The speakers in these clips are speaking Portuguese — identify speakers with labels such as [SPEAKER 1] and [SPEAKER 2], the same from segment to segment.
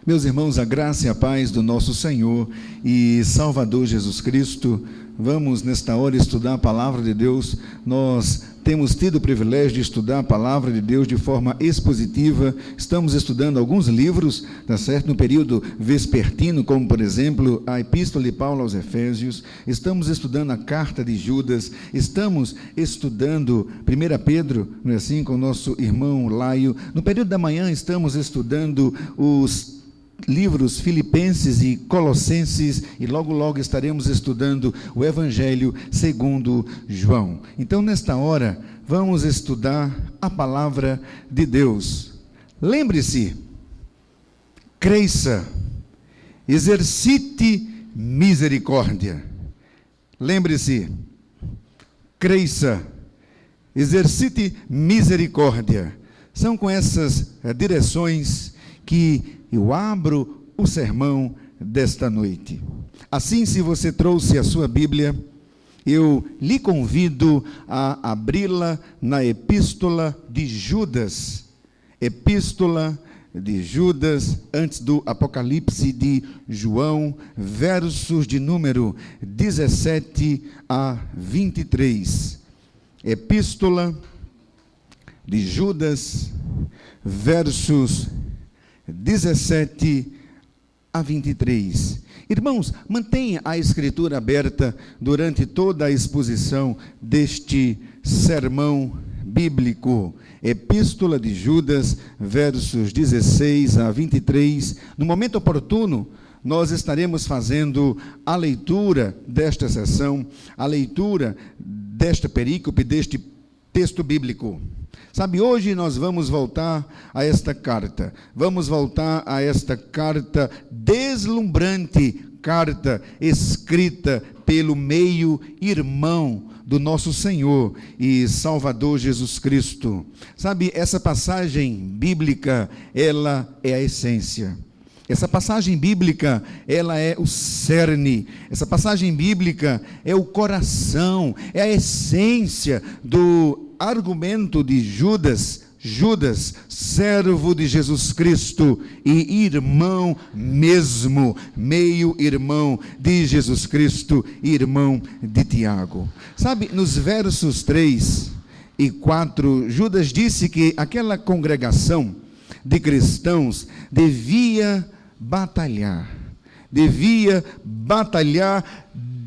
[SPEAKER 1] Meus irmãos, a graça e a paz do nosso Senhor e Salvador Jesus Cristo, vamos nesta hora estudar a Palavra de Deus. Nós temos tido o privilégio de estudar a Palavra de Deus de forma expositiva. Estamos estudando alguns livros, tá certo? No período vespertino, como por exemplo, a Epístola de Paulo aos Efésios. Estamos estudando a Carta de Judas. Estamos estudando 1 Pedro, não é assim, com o nosso irmão Laio. No período da manhã estamos estudando os livros Filipenses e Colossenses, e logo estaremos estudando o Evangelho segundo João. Então, nesta hora, vamos estudar a Palavra de Deus. Lembre-se, cresça, exercite misericórdia. Lembre-se, cresça, exercite misericórdia. São com essas direções que eu abro o sermão desta noite. Assim, se você trouxe a sua Bíblia, eu lhe convido a abri-la na Epístola de Judas. Epístola de Judas, antes do Apocalipse de João, versos de número 17 a 23. Epístola de Judas, versos 17 a 23. Irmãos, mantenha a Escritura aberta durante toda a exposição deste sermão bíblico. Epístola de Judas, versos 16 a 23. No momento oportuno, nós estaremos fazendo a leitura desta sessão, a leitura desta perícope, deste texto bíblico. Sabe, hoje nós vamos voltar a esta carta. Vamos voltar a esta carta deslumbrante, carta escrita pelo meio-irmão do nosso Senhor e Salvador Jesus Cristo. Sabe, essa passagem bíblica, ela é a essência. Essa passagem bíblica, ela é o cerne. Essa passagem bíblica é o coração, é a essência do argumento de Judas, servo de Jesus Cristo e irmão mesmo, meio-irmão de Jesus Cristo e irmão de Tiago. Sabe, nos versos 3 e 4, Judas disse que aquela congregação de cristãos devia batalhar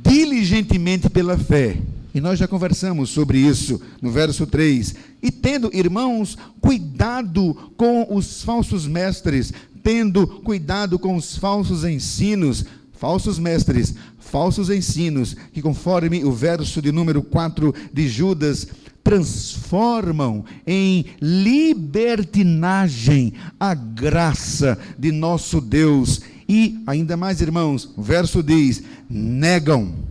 [SPEAKER 1] diligentemente pela fé. E nós já conversamos sobre isso no verso 3. E tendo, irmãos, cuidado com os falsos mestres, tendo cuidado com os falsos ensinos, falsos mestres, falsos ensinos, que conforme o verso de número 4 de Judas, transformam em libertinagem a graça de nosso Deus. E ainda mais, irmãos, o verso diz, negam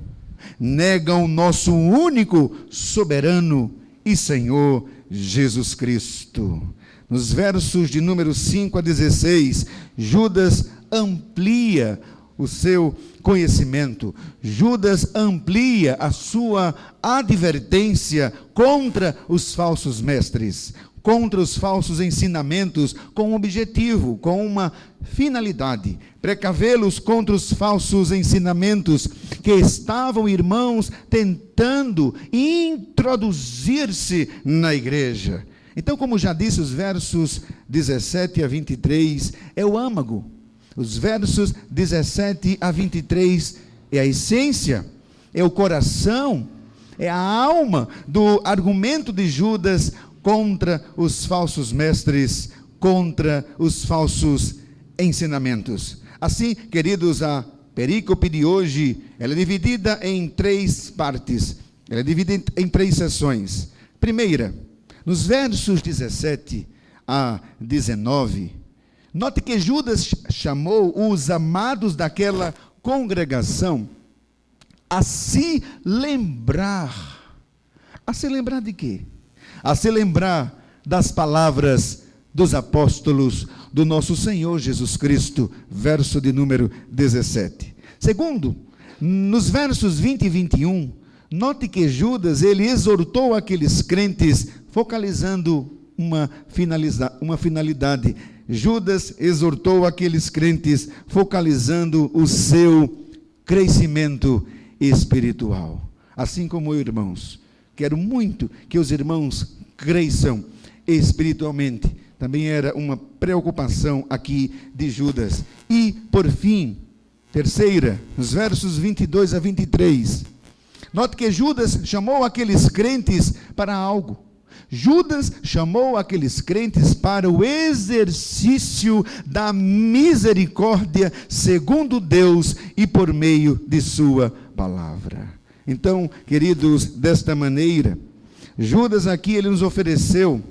[SPEAKER 1] nosso único soberano e Senhor Jesus Cristo. Nos versos de número 5 a 16, Judas amplia o seu conhecimento. Judas amplia a sua advertência contra os falsos mestres, contra os falsos ensinamentos, com um objetivo, com uma finalidade: precavê-los contra os falsos ensinamentos que estavam, irmãos, tentando introduzir-se na igreja. Então, como já disse, os versos 17 a 23 é o âmago. Os versos 17 a 23 é a essência, é o coração, é a alma do argumento de Judas contra os falsos mestres, contra os falsos ensinamentos. Assim, queridos, a perícope de hoje, ela é dividida em 3 partes, ela é dividida em 3 sessões. Primeira, nos versos 17 a 19, note que Judas chamou os amados daquela congregação a se lembrar. A se lembrar de quê? A se lembrar das palavras dos apóstolos do nosso Senhor Jesus Cristo, verso de número 17. Segundo, nos versos 20 e 21, note que Judas, ele exortou aqueles crentes, focalizando uma finalidade, Judas exortou aqueles crentes, focalizando o seu crescimento espiritual. Assim como eu, irmãos, quero muito que os irmãos cresçam espiritualmente. Também era uma preocupação aqui de Judas. E, por fim, terceira, nos versos 22 a 23, note que Judas chamou aqueles crentes para algo. Judas chamou aqueles crentes para o exercício da misericórdia segundo Deus e por meio de sua palavra. Então, queridos, desta maneira, Judas aqui ele nos ofereceu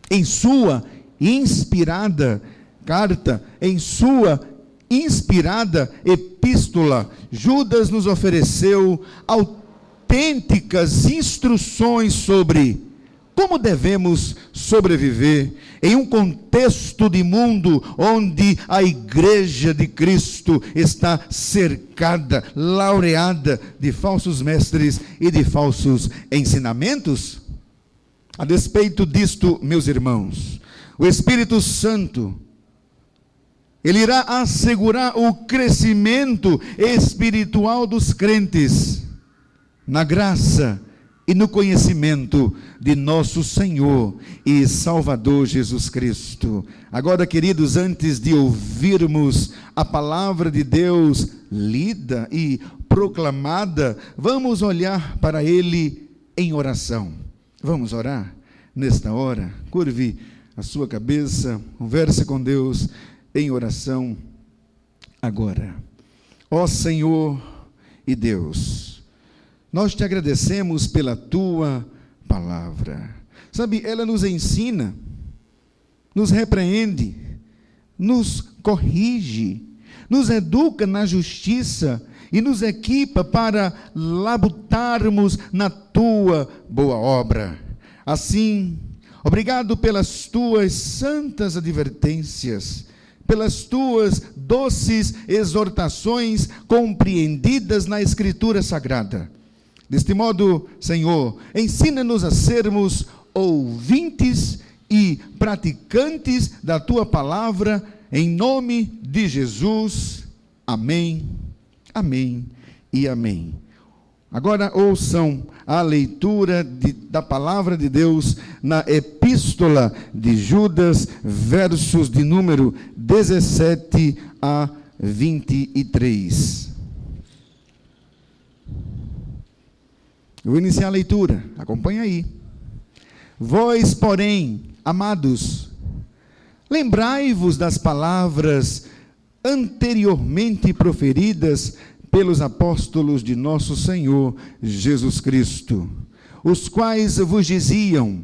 [SPEAKER 1] em sua inspirada carta, em sua inspirada epístola, Judas nos ofereceu autênticas instruções sobre como devemos sobreviver em um contexto de mundo onde a igreja de Cristo está cercada, laureada de falsos mestres e de falsos ensinamentos. A despeito disto, meus irmãos, o Espírito Santo, ele irá assegurar o crescimento espiritual dos crentes na graça e no conhecimento de nosso Senhor e Salvador Jesus Cristo. Agora, queridos, antes de ouvirmos a palavra de Deus lida e proclamada, vamos olhar para Ele em oração. Vamos orar nesta hora? Curve a sua cabeça, converse com Deus em oração agora. Ó Senhor e Deus, nós te agradecemos pela tua palavra. Sabe, ela nos ensina, nos repreende, nos corrige, nos educa na justiça e nos equipa para labutarmos na tua boa obra. Assim, obrigado pelas tuas santas advertências, pelas tuas doces exortações compreendidas na Escritura Sagrada. Deste modo, Senhor, ensina-nos a sermos ouvintes e praticantes da tua palavra, em nome de Jesus. Amém, amém e amém. Agora ouçam a leitura da palavra de Deus na epístola de Judas, versos de número 17 a 23. Eu vou iniciar a leitura, acompanha aí. Vós, porém, amados, lembrai-vos das palavras anteriormente proferidas pelos apóstolos de nosso Senhor Jesus Cristo, os quais vos diziam: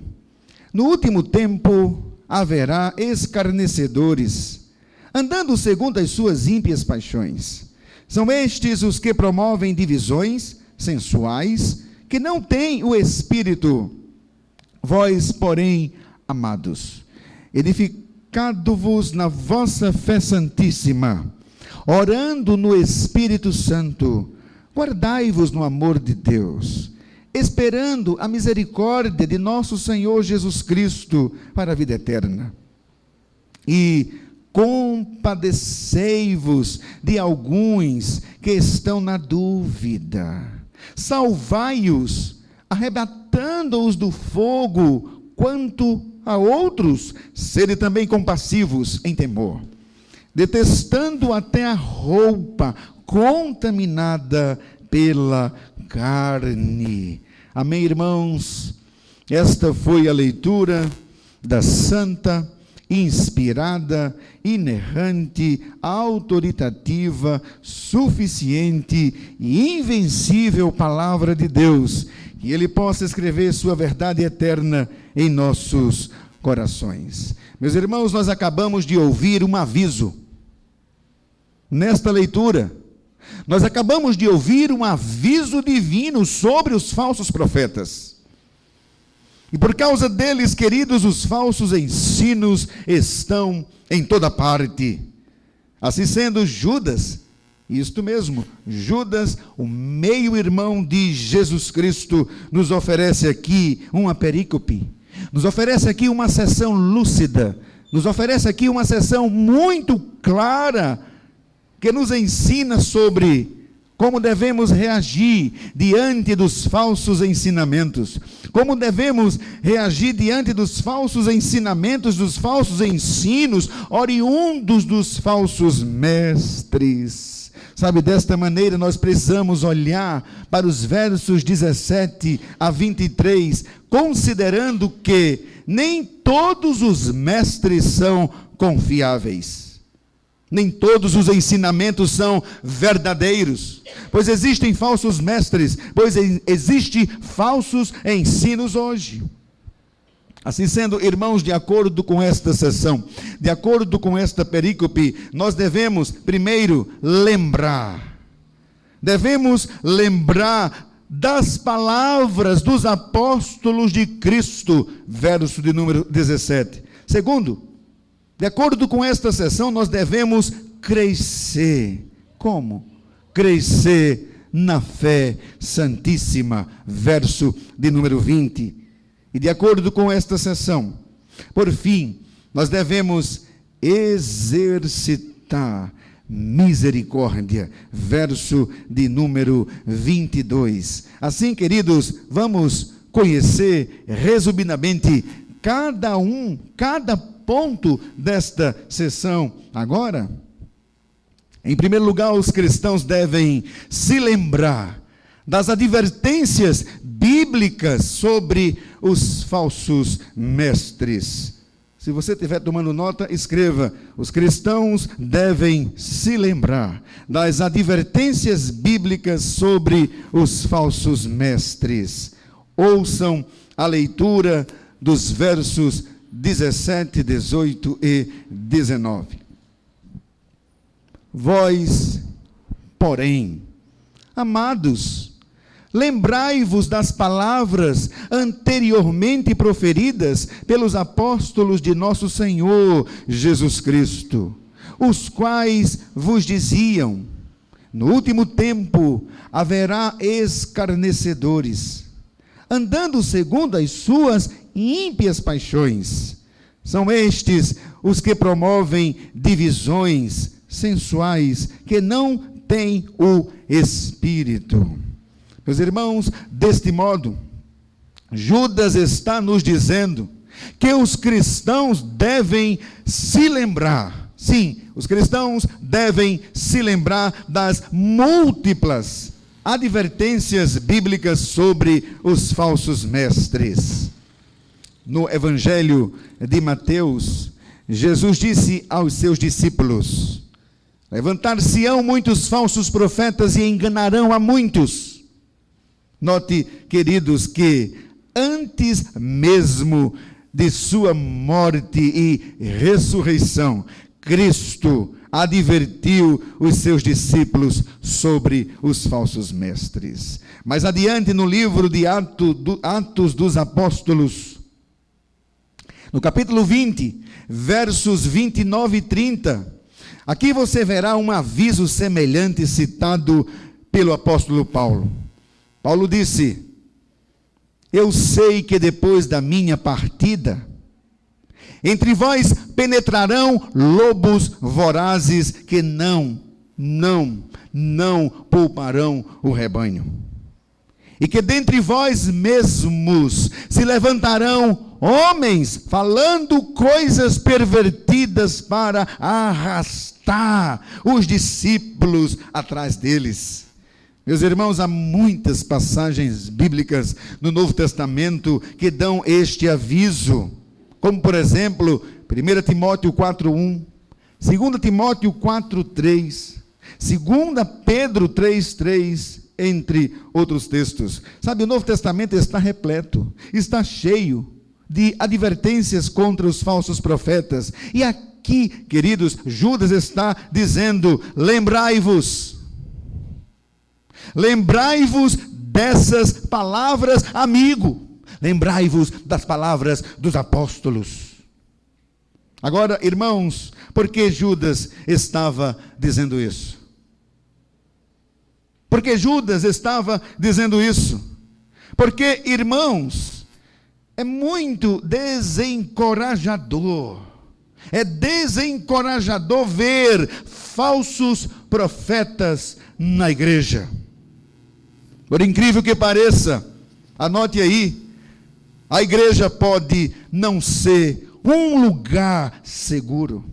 [SPEAKER 1] no último tempo haverá escarnecedores, andando segundo as suas ímpias paixões. São estes os que promovem divisões sensuais, que não têm o Espírito. Vós, porém, amados, edificado-vos na vossa fé santíssima, orando no Espírito Santo, guardai-vos no amor de Deus, esperando a misericórdia de nosso Senhor Jesus Cristo para a vida eterna. E compadecei-vos de alguns que estão na dúvida, salvai-os, arrebatando-os do fogo. Quanto a outros, sede também compassivos em temor, detestando até a roupa contaminada pela carne. Amém, irmãos? Esta foi a leitura da santa, inspirada, inerrante, autoritativa, suficiente e invencível palavra de Deus, que Ele possa escrever sua verdade eterna em nossos corações. Meus irmãos, nós acabamos de ouvir um aviso. Nesta leitura, nós acabamos de ouvir um aviso divino sobre os falsos profetas. E por causa deles, queridos, os falsos ensinos estão em toda parte. Assim sendo, Judas, isto mesmo, Judas, o meio-irmão de Jesus Cristo, nos oferece aqui uma perícope, nos oferece aqui uma sessão lúcida, nos oferece aqui uma sessão muito clara, que nos ensina sobre como devemos reagir diante dos falsos ensinamentos, como devemos reagir diante dos falsos ensinamentos, dos falsos ensinos, oriundos dos falsos mestres. Sabe, desta maneira nós precisamos olhar para os versos 17 a 23, considerando que nem todos os mestres são confiáveis. Nem todos os ensinamentos são verdadeiros, pois existem falsos mestres, pois existem falsos ensinos hoje. Assim sendo, irmãos, de acordo com esta sessão, de acordo com esta perícope, nós devemos primeiro devemos lembrar das palavras dos apóstolos de Cristo, verso de número 17. Segundo, de acordo com esta sessão, nós devemos crescer. Como? Crescer na fé santíssima, verso de número 20. E de acordo com esta sessão, por fim, nós devemos exercitar misericórdia, verso de número 22. Assim, queridos, vamos conhecer resumidamente cada ponto desta sessão. Agora, em primeiro lugar, os cristãos devem se lembrar das advertências bíblicas sobre os falsos mestres. Se você estiver tomando nota, escreva: os cristãos devem se lembrar das advertências bíblicas sobre os falsos mestres. Ouçam a leitura dos versos 17, 18 e 19. Vós, porém, amados, lembrai-vos das palavras anteriormente proferidas pelos apóstolos de nosso Senhor Jesus Cristo, os quais vos diziam: no último tempo haverá escarnecedores, andando segundo as suas ímpias paixões. São estes os que promovem divisões sensuais, que não têm o Espírito. Meus irmãos, deste modo, Judas está nos dizendo que os cristãos devem se lembrar, sim, os cristãos devem se lembrar das múltiplas advertências bíblicas sobre os falsos mestres. No Evangelho de Mateus, Jesus disse aos seus discípulos: levantar-se-ão muitos falsos profetas e enganarão a muitos. Note, queridos, que antes mesmo de sua morte e ressurreição, Cristo advertiu os seus discípulos sobre os falsos mestres. Mais adiante, no livro de Atos dos Apóstolos, no capítulo 20, versos 29 e 30, aqui você verá um aviso semelhante citado pelo apóstolo Paulo. Paulo disse: eu sei que depois da minha partida, entre vós penetrarão lobos vorazes que não pouparão o rebanho. E que dentre vós mesmos se levantarão homens falando coisas pervertidas para arrastar os discípulos atrás deles. Meus irmãos, há muitas passagens bíblicas no Novo Testamento que dão este aviso, como por exemplo, 1 Timóteo 4:1, 2 Timóteo 4:3, 2 Pedro 3:3, entre outros textos. Sabe, o Novo Testamento está repleto, está cheio de advertências contra os falsos profetas. E aqui, queridos, Judas está dizendo: lembrai-vos dessas palavras, amigo. Lembrai-vos das palavras dos apóstolos. Agora, irmãos, por que Judas estava dizendo isso? Porque Judas estava dizendo isso? Porque, irmãos, é muito desencorajador É desencorajador ver falsos profetas na igreja. Por incrível que pareça, anote aí, a igreja pode não ser um lugar seguro.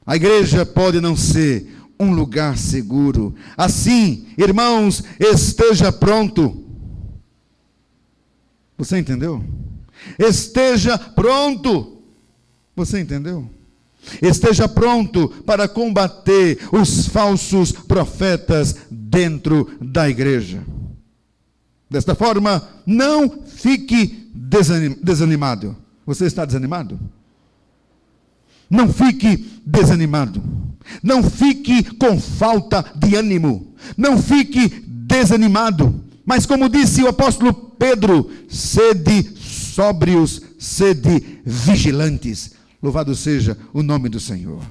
[SPEAKER 1] A igreja pode não ser um lugar seguro. Assim, irmãos, esteja pronto. Você entendeu? Esteja pronto. Você entendeu? Esteja pronto para combater os falsos profetas dentro da igreja. Desta forma, não fique desanimado. Você está desanimado? Não fique desanimado. Não fique com falta de ânimo. Não fique desanimado. Mas como disse o apóstolo Pedro, sede sóbrios, sede vigilantes. Louvado seja o nome do Senhor.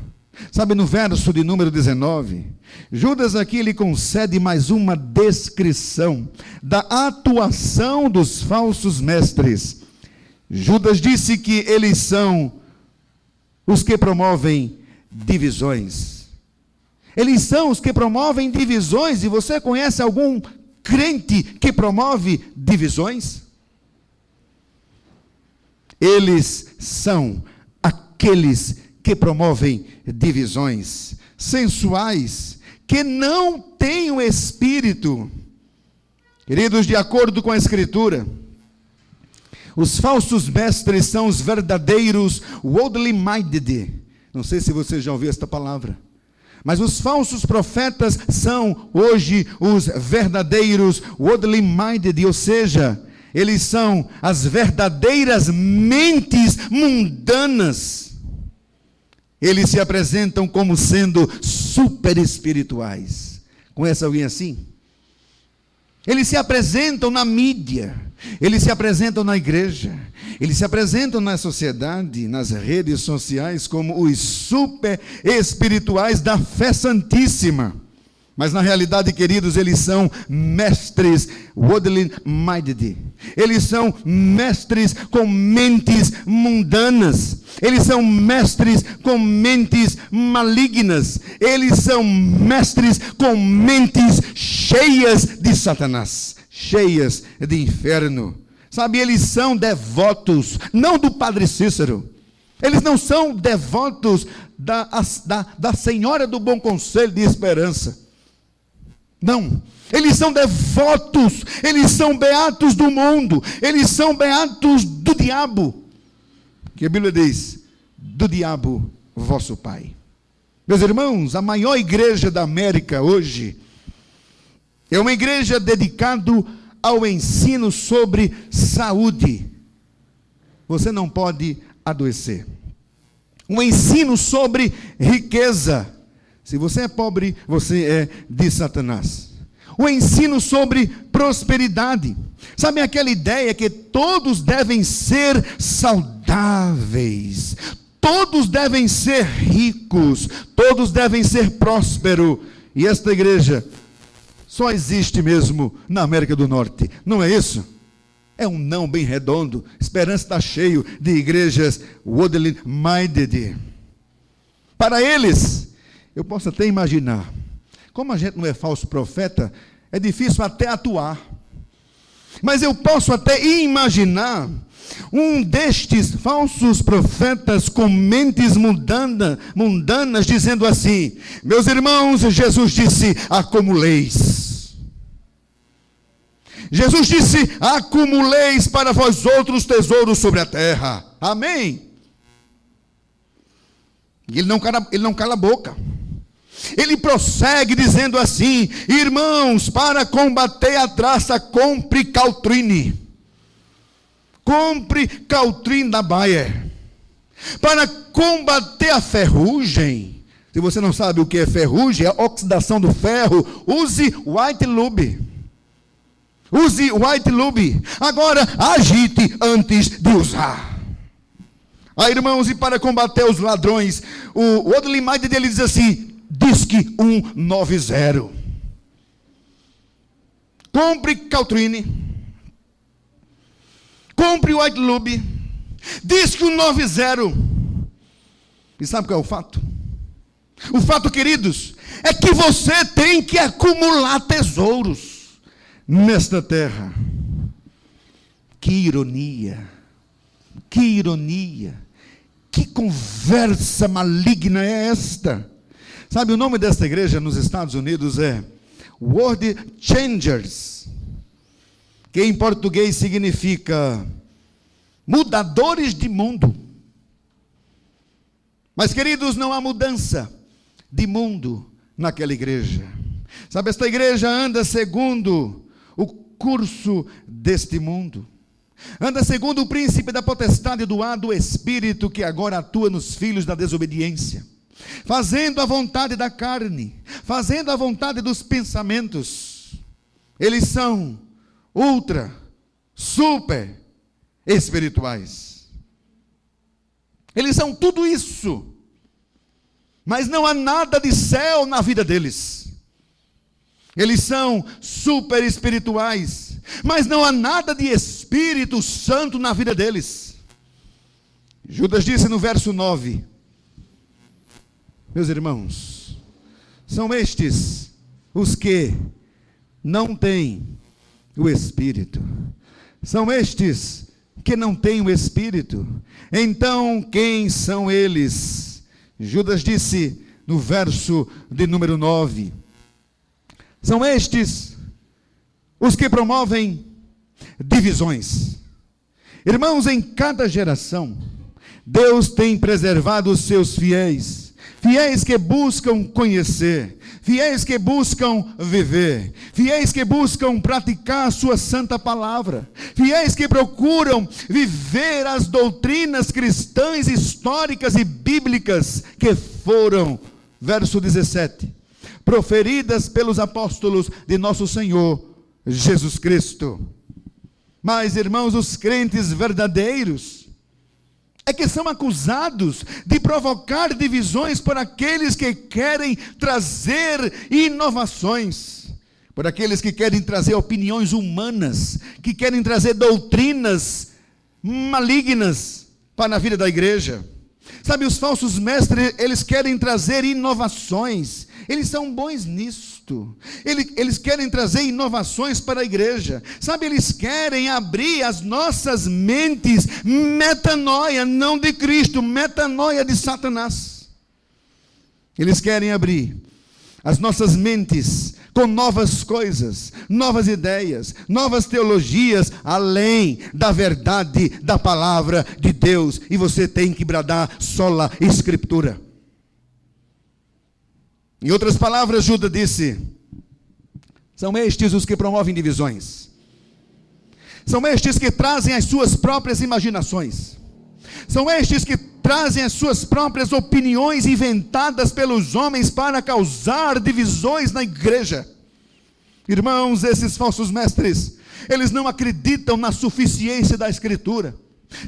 [SPEAKER 1] Sabe, no verso de número 19, Judas aqui lhe concede mais uma descrição da atuação dos falsos mestres. Judas disse que eles são os que promovem divisões. Eles são os que promovem divisões. E você conhece algum crente que promove divisões? Eles são aqueles que promovem divisões, sensuais, que não têm o Espírito. Queridos, de acordo com a Escritura, os falsos mestres são os verdadeiros worldly minded. Não sei se você já ouviu esta palavra. Mas os falsos profetas são hoje os verdadeiros worldly minded, ou seja, eles são as verdadeiras mentes mundanas. Eles se apresentam como sendo super espirituais. Conhece alguém assim? Eles se apresentam na mídia, eles se apresentam na igreja, eles se apresentam na sociedade, nas redes sociais, como os super espirituais da fé santíssima. Mas na realidade, queridos, eles são mestres worldly minded. Eles são mestres com mentes mundanas. Eles são mestres com mentes malignas. Eles são mestres com mentes cheias de Satanás, cheias de inferno. Sabe, eles são devotos, não do Padre Cícero. Eles não são devotos da Senhora do Bom Conselho de Esperança. Não, eles são devotos, eles são beatos do mundo, eles são beatos do diabo, que a Bíblia diz, do diabo vosso pai. Meus irmãos, a maior igreja da América hoje, é uma igreja dedicada ao ensino sobre saúde. Você não pode adoecer. Um ensino sobre riqueza. Se você é pobre, você é de Satanás. O ensino sobre prosperidade. Sabe aquela ideia que todos devem ser saudáveis, todos devem ser ricos, todos devem ser prósperos. E esta igreja só existe mesmo na América do Norte. Não é isso? É um não bem redondo. Esperança está cheio de igrejas worldly minded. Para eles, eu posso até imaginar, como a gente não é falso profeta, é difícil até atuar. Mas eu posso até imaginar um destes falsos profetas com mentes mundanas dizendo assim: meus irmãos, Jesus disse, acumuleis. Jesus disse, acumuleis para vós outros tesouros sobre a terra. Amém? E ele não cala a boca. Ele prossegue dizendo assim: irmãos, para combater a traça, compre Caltrine. Compre Caltrine da Bayer. Para combater a ferrugem, se você não sabe o que é ferrugem, é a oxidação do ferro, use White Lube. Use White Lube. Agora, agite antes de usar. Aí, irmãos, e para combater os ladrões, o outro limite dele diz assim: Disque 190. Compre Caltrine. Compre White Lube. Diz que o 9-0. E sabe qual é o fato? O fato, queridos, é que você tem que acumular tesouros nesta terra. Que ironia, que ironia, que conversa maligna é esta? Sabe, o nome desta igreja nos Estados Unidos é World Changers, que em português significa mudadores de mundo. Mas, queridos, não há mudança de mundo naquela igreja. Sabe, esta igreja anda segundo o curso deste mundo. Anda segundo o príncipe da potestade do ar do Espírito, que agora atua nos filhos da desobediência, fazendo a vontade da carne, fazendo a vontade dos pensamentos. Eles são ultra, super espirituais. Eles são tudo isso, mas não há nada de céu na vida deles. Eles são super espirituais, mas não há nada de Espírito Santo na vida deles. Judas disse no verso 9: meus irmãos, são estes os que não têm o Espírito. São estes que não têm o Espírito. Então, quem são eles? Judas disse no verso de número 9: são estes os que promovem divisões. Irmãos, em cada geração, Deus tem preservado os seus fiéis, fiéis que buscam conhecer, fiéis que buscam viver, fiéis que buscam praticar a sua santa palavra, fiéis que procuram viver as doutrinas cristãs, históricas e bíblicas que foram, verso 17, proferidas pelos apóstolos de nosso Senhor Jesus Cristo. Mas, irmãos, os crentes verdadeiros é que são acusados de provocar divisões por aqueles que querem trazer inovações, por aqueles que querem trazer opiniões humanas, que querem trazer doutrinas malignas para a vida da igreja. Sabe, os falsos mestres, eles querem trazer inovações, eles são bons nisto, eles querem trazer inovações para a igreja. Sabe, eles querem abrir as nossas mentes, metanoia, não de Cristo, metanoia de Satanás. Eles querem abrir as nossas mentes com novas coisas, novas ideias, novas teologias, além da verdade da palavra de Deus. E você tem que bradar sola escritura. Em outras palavras, Judas disse: são estes os que promovem divisões. São estes que trazem as suas próprias imaginações. São estes que trazem as suas próprias opiniões inventadas pelos homens para causar divisões na igreja. Irmãos, esses falsos mestres, eles não acreditam na suficiência da Escritura.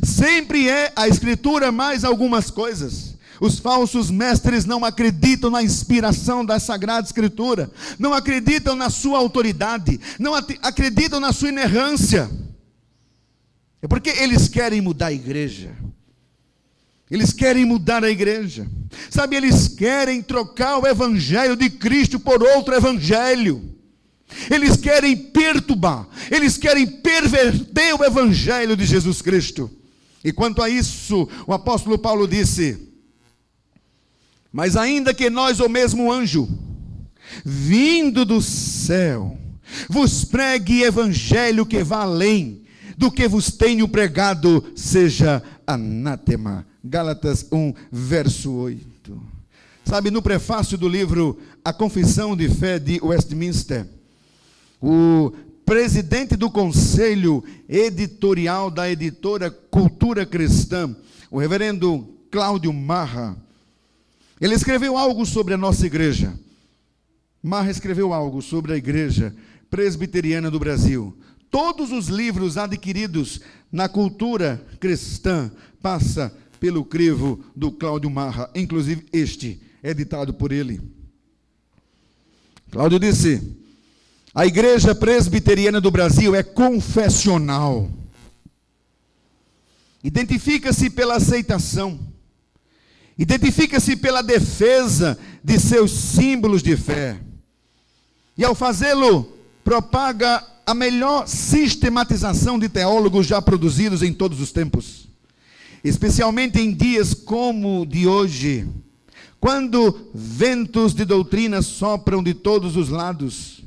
[SPEAKER 1] Sempre é a Escritura mais algumas coisas. Os falsos mestres não acreditam na inspiração da Sagrada Escritura, não acreditam na sua autoridade, não acreditam na sua inerrância. É porque eles querem mudar a igreja. Eles querem mudar a igreja. Sabe, eles querem trocar o evangelho de Cristo por outro evangelho. Eles querem perturbar, eles querem perverter o evangelho de Jesus Cristo. E quanto a isso, o apóstolo Paulo disse: mas ainda que nós, ou mesmo anjo, vindo do céu, vos pregue evangelho que vá além do que vos tenho pregado, seja anátema. Gálatas 1, verso 8. Sabe, no prefácio do livro A Confissão de Fé de Westminster, o presidente do conselho editorial da editora Cultura Cristã, o reverendo Cláudio Marra, ele escreveu algo sobre a nossa igreja. Marra escreveu algo sobre a igreja presbiteriana do Brasil. Todos os livros adquiridos na cultura cristã passam pelo crivo do Cláudio Marra, inclusive este, editado por ele. Cláudio disse: a igreja presbiteriana do Brasil é confessional. identifica-se pela aceitação, identifica-se pela defesa de seus símbolos de fé. E ao fazê-lo, propaga a melhor sistematização de teólogos já produzidos em todos os tempos. Especialmente em dias como o de hoje, quando ventos de doutrina sopram de todos os lados.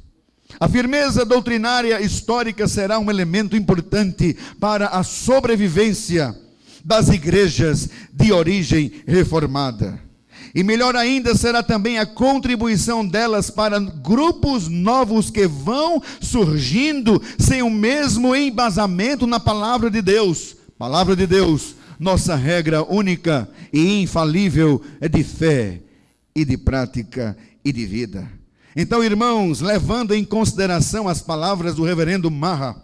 [SPEAKER 1] A firmeza doutrinária histórica será um elemento importante para a sobrevivência das igrejas de origem reformada. E melhor ainda será também a contribuição delas para grupos novos que vão surgindo sem o mesmo embasamento na palavra de Deus. Palavra de Deus, nossa regra única e infalível é de fé e de prática e de vida. Então, irmãos, levando em consideração as palavras do reverendo Maha,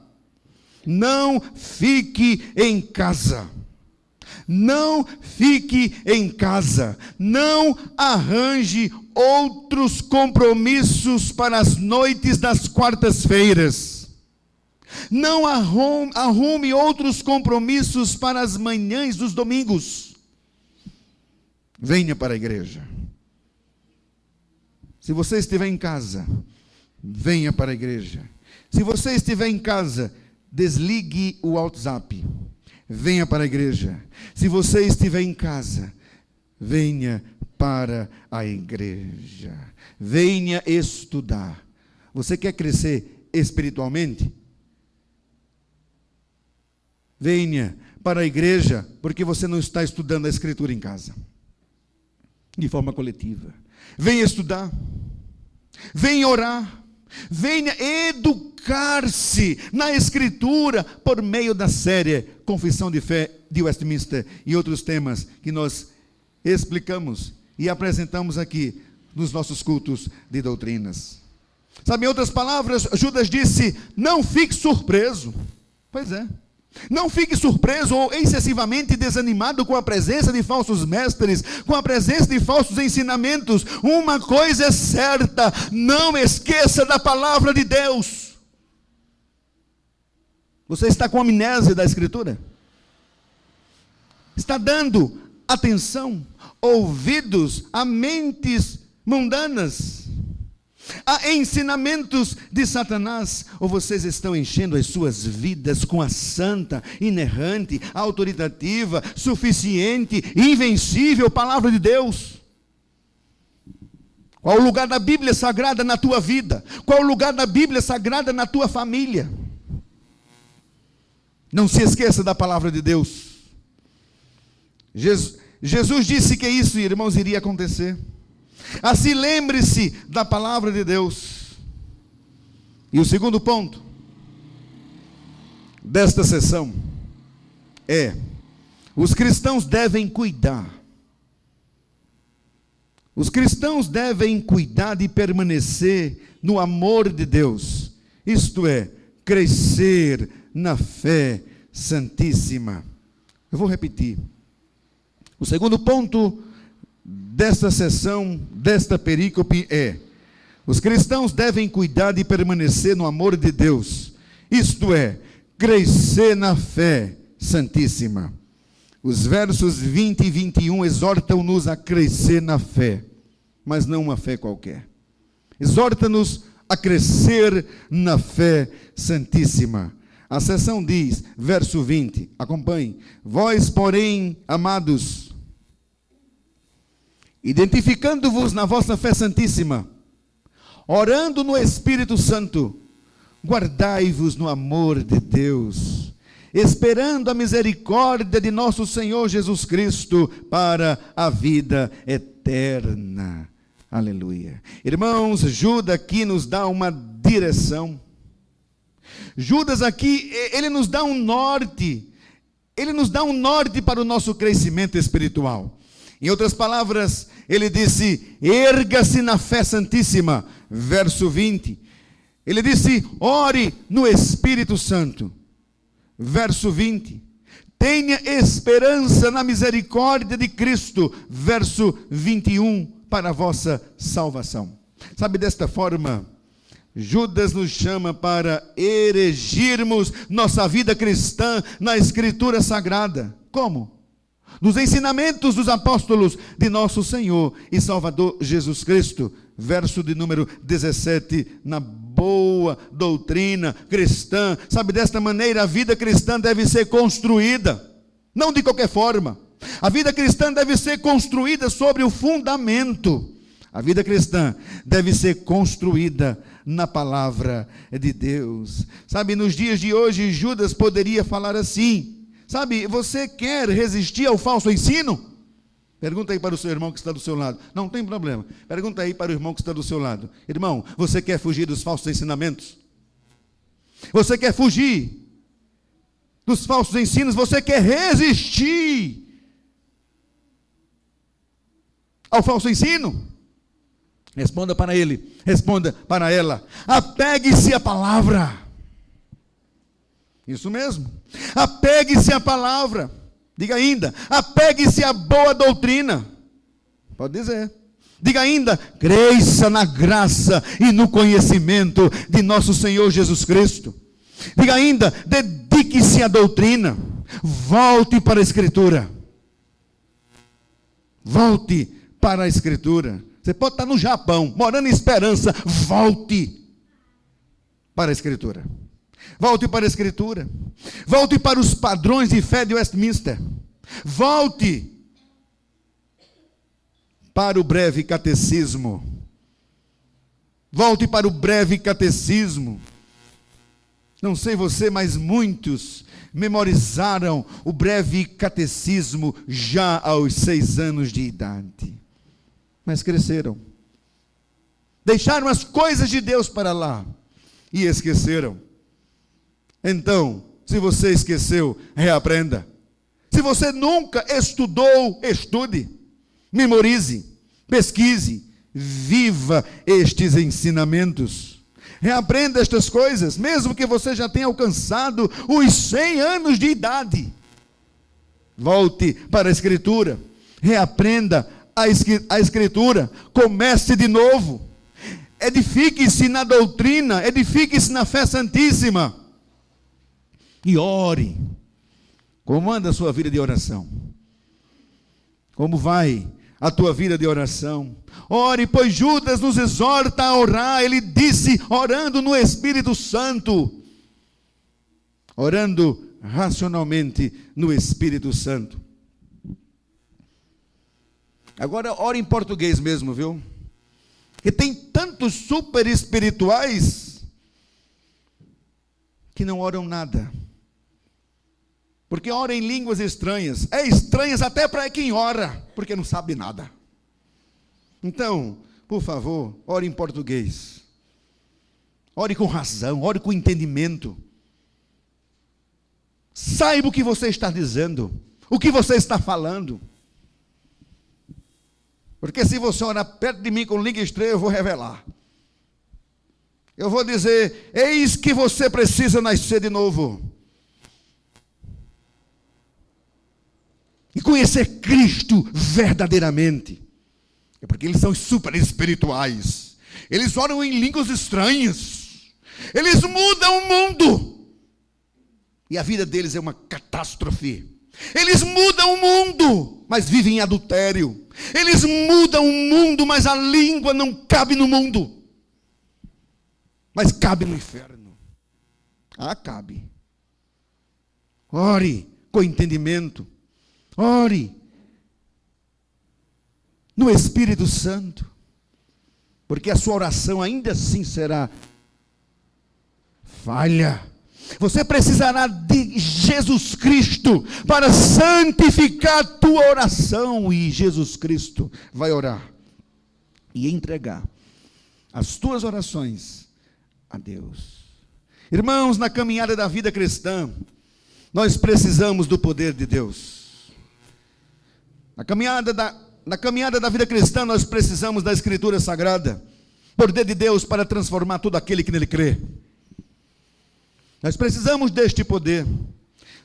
[SPEAKER 1] não fique em casa. Não fique em casa. Não arranje outros compromissos para as noites das quartas-feiras. Não arrume outros compromissos para as manhãs dos domingos. Venha para a igreja. Se você estiver em casa, venha para a igreja. Se você estiver em casa, desligue o WhatsApp. Venha para a igreja. Se você estiver em casa, venha para a igreja. Venha estudar. Você quer crescer espiritualmente? Venha para a igreja, porque você não está estudando a Escritura em casa, de forma coletiva. Venha estudar, venha orar, venha educar-se na Escritura por meio da série Confissão de Fé de Westminster e outros temas que nós explicamos e apresentamos aqui nos nossos cultos de doutrinas. Sabe, em outras palavras, Judas disse: não fique surpreso. Pois é. Não fique surpreso ou excessivamente desanimado com a presença de falsos mestres, com a presença de falsos ensinamentos. Uma coisa é certa: não esqueça da palavra de Deus. Você está com amnésia da Escritura? Está dando atenção, ouvidos a mentes mundanas, a ensinamentos de Satanás? Ou vocês estão enchendo as suas vidas com a santa, inerrante, autoritativa, suficiente, invencível palavra de Deus? Qual o lugar da Bíblia Sagrada na tua vida? Qual o lugar da Bíblia Sagrada na tua família? Não se esqueça da palavra de Deus. Jesus disse que isso, irmãos, iria acontecer. Assim, lembre-se da palavra de Deus. E o segundo ponto desta sessão é: os cristãos devem cuidar. Os cristãos devem cuidar de permanecer no amor de Deus. Isto é, crescer na fé santíssima. Eu vou repetir. O segundo ponto desta sessão, desta perícope é: os cristãos devem cuidar de permanecer no amor de Deus, isto é, crescer na fé santíssima. Os versos 20 e 21 exortam-nos a crescer na fé, mas não uma fé qualquer. Exorta-nos a crescer na fé santíssima. A sessão diz, verso 20, acompanhe: vós, porém, amados, identificando-vos na vossa fé santíssima, orando no Espírito Santo, guardai-vos no amor de Deus, esperando a misericórdia de nosso Senhor Jesus Cristo para a vida eterna. Aleluia. Irmãos, Judas aqui nos dá uma direção. Judas aqui, ele nos dá um norte. Ele nos dá um norte para o nosso crescimento espiritual. Em outras palavras, ele disse: erga-se na fé santíssima, verso 20. Ele disse: ore no Espírito Santo, verso 20. Tenha esperança na misericórdia de Cristo, verso 21, para a vossa salvação. Sabe, desta forma, Judas nos chama para erigirmos nossa vida cristã na Escritura Sagrada. Como? Nos ensinamentos dos apóstolos de nosso Senhor e Salvador Jesus Cristo. Verso de número 17, na boa doutrina cristã. Sabe, desta maneira a vida cristã deve ser construída, não de qualquer forma. A vida cristã deve ser construída sobre o fundamento. A vida cristã deve ser construída na palavra de Deus. Sabe, nos dias de hoje, Judas poderia falar assim: sabe, você quer resistir ao falso ensino? Pergunta aí para o seu irmão que está do seu lado. Não tem problema. Pergunta aí para o irmão que está do seu lado. Irmão, você quer fugir dos falsos ensinamentos? Você quer fugir dos falsos ensinos? Você quer resistir ao falso ensino? Responda para ele, responda para ela. Apegue-se à palavra. Isso mesmo. Apegue-se à palavra. Diga ainda, apegue-se à boa doutrina. Pode dizer. Diga ainda, cresça na graça e no conhecimento de nosso Senhor Jesus Cristo. Diga ainda, dedique-se à doutrina. Volte para a Escritura. Volte para a Escritura. Você pode estar no Japão, morando em Esperança. Volte para a Escritura. Volte para a Escritura. Volte para os padrões de fé de Westminster. Volte para o breve catecismo. Volte para o breve catecismo. Não sei você, mas muitos memorizaram o breve catecismo já aos 6 anos de idade. Mas cresceram. Deixaram as coisas de Deus para lá e esqueceram. Então, se você esqueceu, reaprenda. Se você nunca estudou, estude, memorize, pesquise, viva estes ensinamentos. Reaprenda estas coisas, mesmo que você já tenha alcançado os 100 anos de idade. Volte para a Escritura, reaprenda a Escritura, comece de novo. Edifique-se na doutrina, edifique-se na fé santíssima. E ore. Como anda a sua vida de oração? Como vai a tua vida de oração? Ore, pois Judas nos exorta a orar. Ele disse, orando no Espírito Santo. Orando racionalmente no Espírito Santo. Agora ore em português mesmo, viu? Porque tem tantos super espirituais que não oram nada. Porque ora em línguas estranhas. É estranhas até para quem ora, porque não sabe nada. Então, por favor, ore em português. Ore com razão, ore com entendimento. Saiba o que você está dizendo, o que você está falando. Porque se você orar perto de mim com língua estranha, eu vou revelar. Eu vou dizer, eis que você precisa nascer de novo. E conhecer Cristo verdadeiramente. É porque eles são super espirituais. Eles oram em línguas estranhas. Eles mudam o mundo. E a vida deles é uma catástrofe. Eles mudam o mundo, mas vivem em adultério. Eles mudam o mundo, mas a língua não cabe no mundo. Mas cabe no inferno. Cabe. Ore com entendimento. Ore no Espírito Santo, porque a sua oração ainda assim será falha. Você precisará de Jesus Cristo para santificar a tua oração, e Jesus Cristo vai orar e entregar as tuas orações a Deus. Irmãos, na caminhada da vida cristã, nós precisamos do poder de Deus. Na caminhada da vida cristã, nós precisamos da Escritura Sagrada, poder de Deus para transformar todo aquele que nele crê. Nós precisamos deste poder,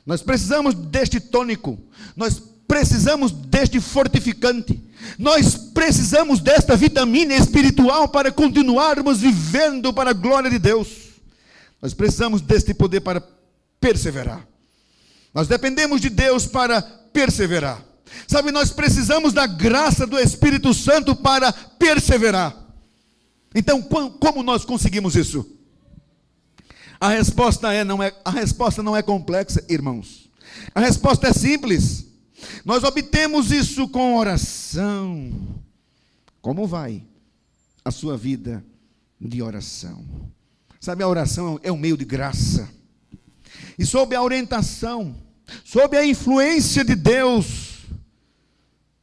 [SPEAKER 1] nós precisamos deste tônico, nós precisamos deste fortificante, nós precisamos desta vitamina espiritual para continuarmos vivendo para a glória de Deus. Nós precisamos deste poder para perseverar. Nós dependemos de Deus para perseverar. Sabe, nós precisamos da graça do Espírito Santo para perseverar. Então, como nós conseguimos isso? A resposta não é complexa, irmãos. A resposta é simples. Nós obtemos isso com oração. Como vai a sua vida de oração? Sabe, a oração é um meio de graça. E sob a orientação, sob a influência de Deus,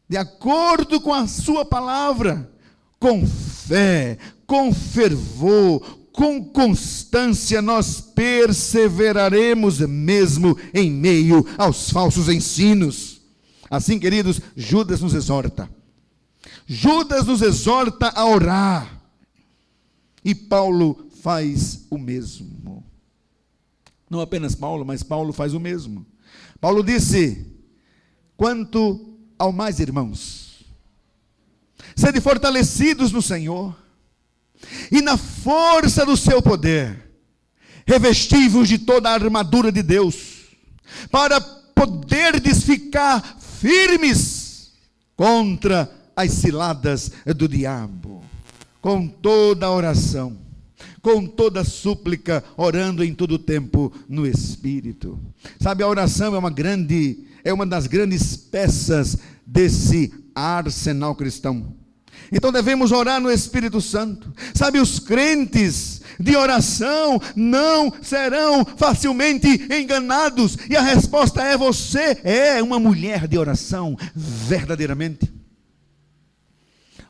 [SPEAKER 1] de acordo com a sua palavra, com fé, com fervor, com constância, nós perseveraremos mesmo em meio aos falsos ensinos. Assim, queridos, Judas nos exorta. Judas nos exorta a orar. E Paulo faz o mesmo. Não apenas Paulo, mas Paulo faz o mesmo. Paulo disse: quanto ao mais, irmãos, sede fortalecidos no Senhor e na força do seu poder, revesti-vos de toda a armadura de Deus, para poderdes ficar firmes contra as ciladas do diabo, com toda oração, com toda súplica, orando em todo tempo no Espírito. Sabe, a oração é uma das grandes peças desse arsenal cristão. Então devemos orar no Espírito Santo. Sabe, os crentes de oração não serão facilmente enganados. E a resposta é: você é uma mulher de oração, verdadeiramente.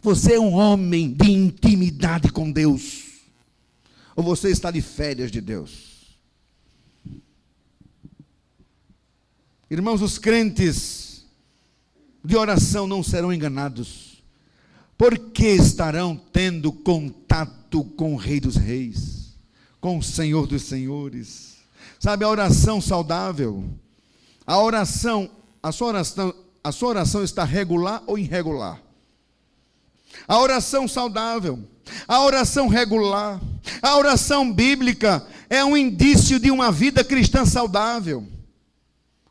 [SPEAKER 1] Você é um homem de intimidade com Deus. Ou você está de férias de Deus? Irmãos, os crentes de oração não serão enganados, porque estarão tendo contato com o Rei dos Reis, com o Senhor dos Senhores. Sabe, a oração saudável, a sua oração está regular ou irregular? A oração saudável, a oração regular, a oração bíblica é um indício de uma vida cristã saudável.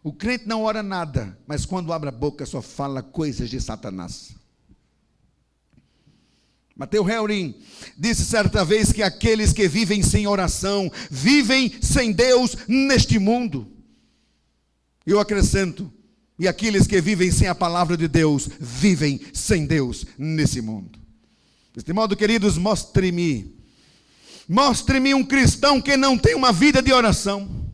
[SPEAKER 1] O crente não ora nada, mas quando abre a boca só fala coisas de Satanás. Matthew Henry disse certa vez que aqueles que vivem sem oração, vivem sem Deus neste mundo. Eu acrescento: e aqueles que vivem sem a palavra de Deus, vivem sem Deus nesse mundo. Deste modo, queridos, mostre-me um cristão que não tem uma vida de oração.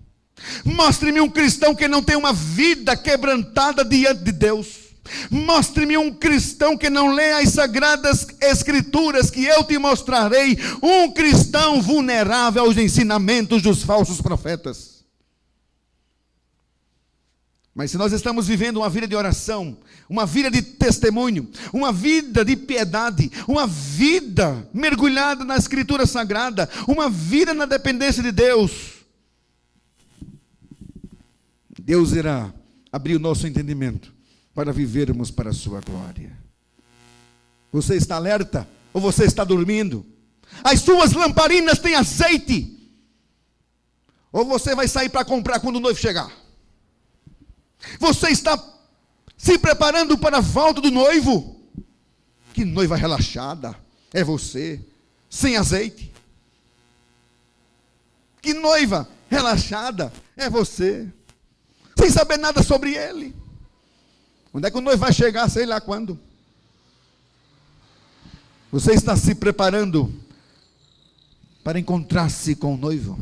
[SPEAKER 1] Mostre-me um cristão que não tem uma vida quebrantada diante de Deus. Mostre-me um cristão que não lê as sagradas escrituras, que eu te mostrarei um cristão vulnerável aos ensinamentos dos falsos profetas. Mas se nós estamos vivendo uma vida de oração, uma vida de testemunho, uma vida de piedade, uma vida mergulhada na Escritura Sagrada, uma vida na dependência de Deus, Deus irá abrir o nosso entendimento para vivermos para a sua glória. Você está alerta ou você está dormindo? As suas lamparinas têm azeite? Ou você vai sair para comprar quando o noivo chegar? Você está se preparando para a volta do noivo? Que noiva relaxada é você, sem azeite. Que noiva relaxada é você, sem saber nada sobre ele. Onde é que o noivo vai chegar? Sei lá quando. Você está se preparando para encontrar-se com o noivo?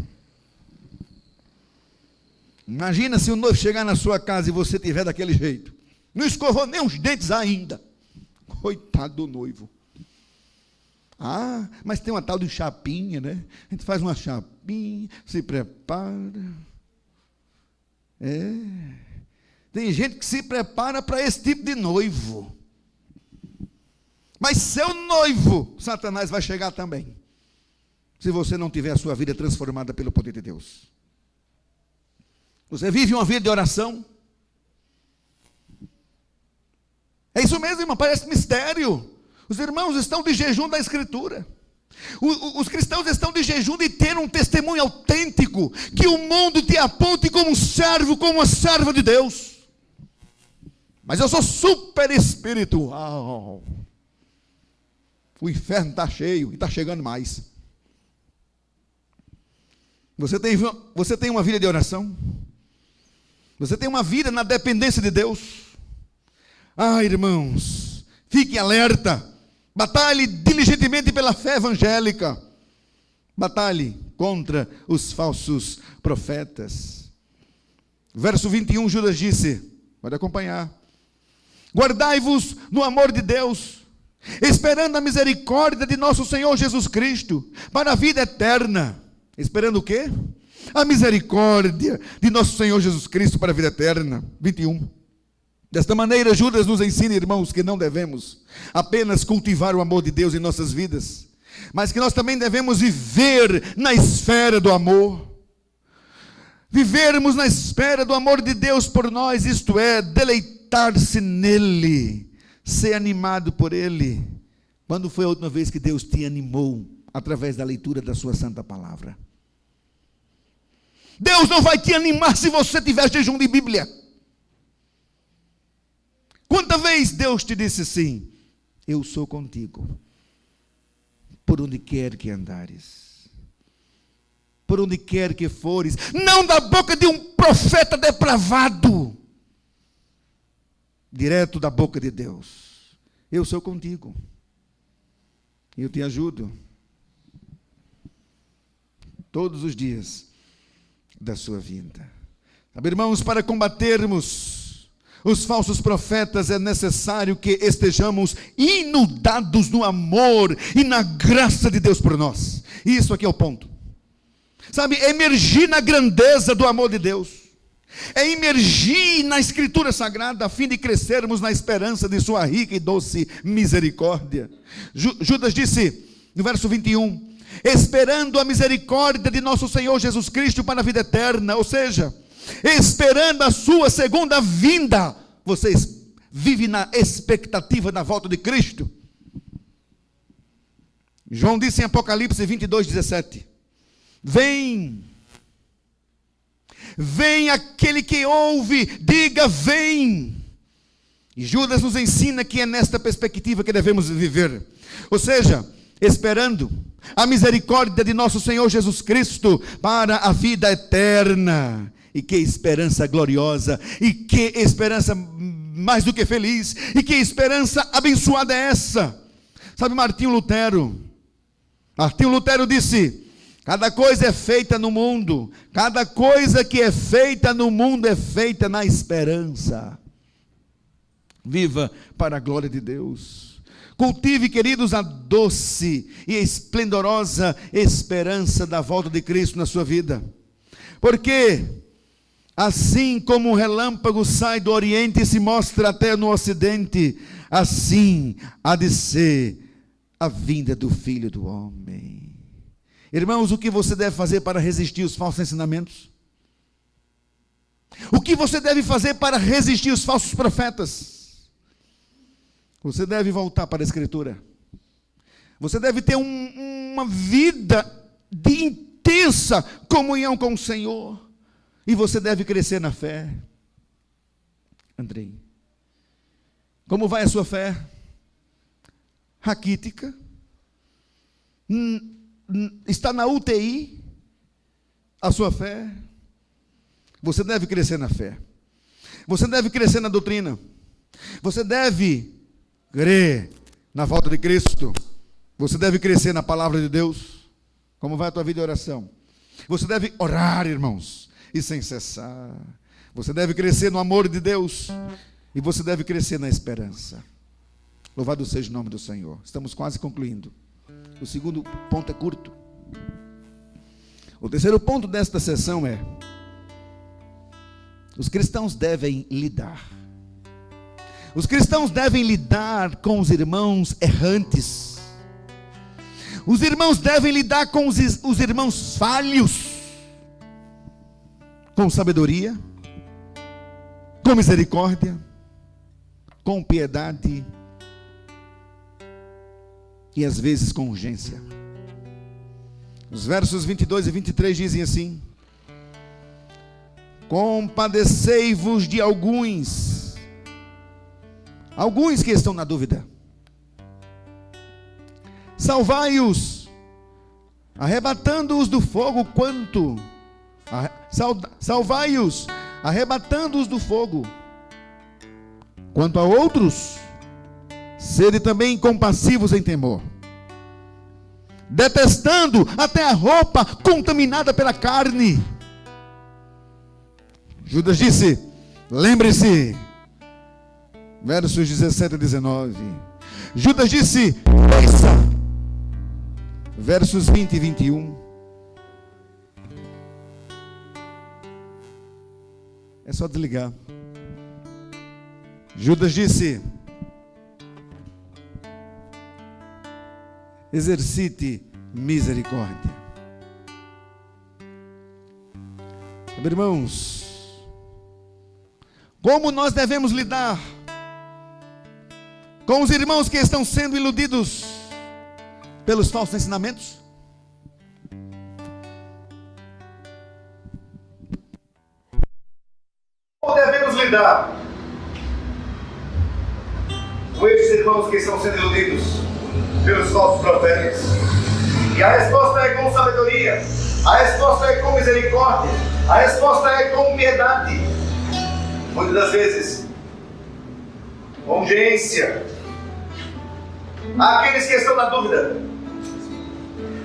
[SPEAKER 1] Imagina se o noivo chegar na sua casa e você estiver daquele jeito. Não escovou nem os dentes ainda. Coitado do noivo. Ah, mas tem uma tal de chapinha, né? A gente faz uma chapinha, se prepara. Tem gente que se prepara para esse tipo de noivo. Mas seu noivo, Satanás vai chegar também, se você não tiver a sua vida transformada pelo poder de Deus. Você vive uma vida de oração? É isso mesmo, irmão, parece mistério. Os irmãos estão de jejum da Escritura. Os cristãos estão de jejum de ter um testemunho autêntico, que o mundo te aponte como um servo, como uma serva de Deus. Mas eu sou super espiritual. O inferno está cheio e está chegando mais. Você tem uma vida de oração? Você tem uma vida na dependência de Deus? Irmãos, fique alerta. Batalhe diligentemente pela fé evangélica. Batalhe contra os falsos profetas. Verso 21, Judas disse, pode acompanhar: guardai-vos no amor de Deus, esperando a misericórdia de nosso Senhor Jesus Cristo, para a vida eterna. Esperando o quê? A misericórdia de nosso Senhor Jesus Cristo para a vida eterna. 21. Desta maneira, Judas nos ensina, irmãos, que não devemos apenas cultivar o amor de Deus em nossas vidas, mas que nós também devemos viver na esfera do amor. Vivermos na esfera do amor de Deus por nós, isto é, deleitar-se nele, ser animado por ele. Quando foi a última vez que Deus te animou através da leitura da sua santa palavra? Deus não vai te animar se você tiver jejum de Bíblia. Quanta vez Deus te disse assim: eu sou contigo, por onde quer que andares, por onde quer que fores, não da boca de um profeta depravado, direto da boca de Deus. Eu sou contigo, eu te ajudo, todos os dias da sua vida. Sabe, irmãos, para combatermos os falsos profetas é necessário que estejamos inundados no amor e na graça de Deus por nós. Isso aqui é o ponto. Sabe, emergir na grandeza do amor de Deus, é emergir na Escritura Sagrada, a fim de crescermos na esperança de sua rica e doce misericórdia. Judas disse, no verso 21, esperando a misericórdia de nosso Senhor Jesus Cristo para a vida eterna, ou seja, esperando a sua segunda vinda. Você vive na expectativa da volta de Cristo. João disse em Apocalipse 22:17, vem aquele que ouve, diga vem. E Judas nos ensina que é nesta perspectiva que devemos viver, ou seja, esperando a misericórdia de nosso Senhor Jesus Cristo para a vida eterna. E que esperança gloriosa, e que esperança mais do que feliz, e que esperança abençoada é essa. Sabe, Martinho Lutero disse, cada coisa é feita no mundo, cada coisa que é feita no mundo é feita na esperança. Viva para a glória de Deus. Cultive, queridos, a doce e esplendorosa esperança da volta de Cristo na sua vida. Porque assim como um relâmpago sai do Oriente e se mostra até no Ocidente, assim há de ser a vinda do Filho do Homem. Irmãos, o que você deve fazer para resistir aos falsos ensinamentos? O que você deve fazer para resistir aos falsos profetas? Você deve voltar para a Escritura. Você deve ter uma vida de intensa comunhão com o Senhor. E você deve crescer na fé. Andrei, como vai a sua fé? Raquítica? Está na UTI a sua fé? Você deve crescer na fé. Você deve crescer na doutrina. Você deve crer na volta de Cristo. Você deve crescer na palavra de Deus. Como vai a tua vida de oração? Você deve orar, irmãos, e sem cessar. Você deve crescer no amor de Deus, e você deve crescer na esperança. Louvado seja o nome do Senhor. Estamos quase concluindo. O segundo ponto é curto. O terceiro ponto desta sessão é: os cristãos devem lidar. Os cristãos devem lidar com os irmãos errantes. Os irmãos devem lidar com os irmãos falhos, com sabedoria, com misericórdia, com piedade e às vezes com urgência. Os versos 22 e 23 dizem assim: compadecei-vos de alguns que estão na dúvida, salvai-os, arrebatando-os do fogo, salvai-os, arrebatando-os do fogo. Quanto a outros, sede também compassivos em temor, detestando até a roupa contaminada pela carne. Judas disse: lembre-se, versos 17 a 19. Judas disse: pensa, versos 20 e 21. É só desligar. Judas disse: exercite misericórdia. Irmãos, como nós devemos lidar com os irmãos que estão sendo iludidos pelos falsos ensinamentos? Como devemos lidar com esses irmãos que estão sendo iludidos pelos falsos profetas? E a resposta é com sabedoria, a resposta é com misericórdia, a resposta é com piedade. Muitas das vezes, com urgência. Aqueles que estão na dúvida,